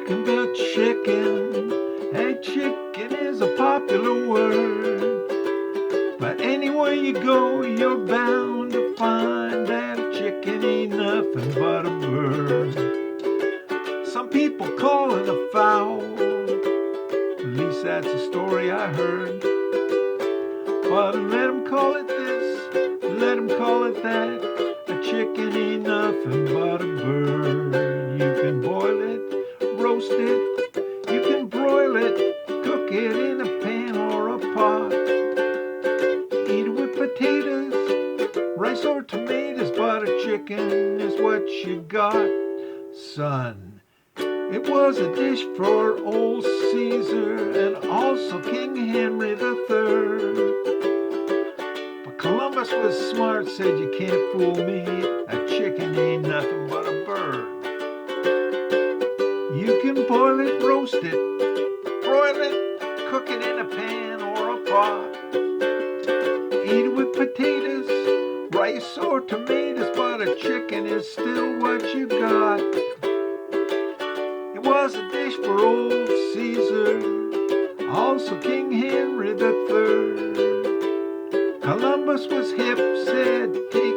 talking about chicken. Hey, chicken is a popular word, but anywhere you go, you're bound to find that a chicken ain't nothing but a bird. Some people call it a fowl, at least that's the story I heard. But let 'em call it this, let 'em call it that, a chicken ain't nothing but a bird. You can boil it, roast it, you can broil it, cook it in a pan or a pot. Eat it with potatoes, rice or tomatoes, but a chicken is what you got, son. It was a dish for old Caesar and also King Henry III. But Columbus was smart, said you can't fool me, a chicken ain't nothing but a bird. You can boil it, roast it, broil it, cook it in a pan or a pot. Eat it with potatoes, rice or tomatoes, but a chicken is still what you got. It was a dish for old Caesar, also King Henry III. Columbus was hip, said take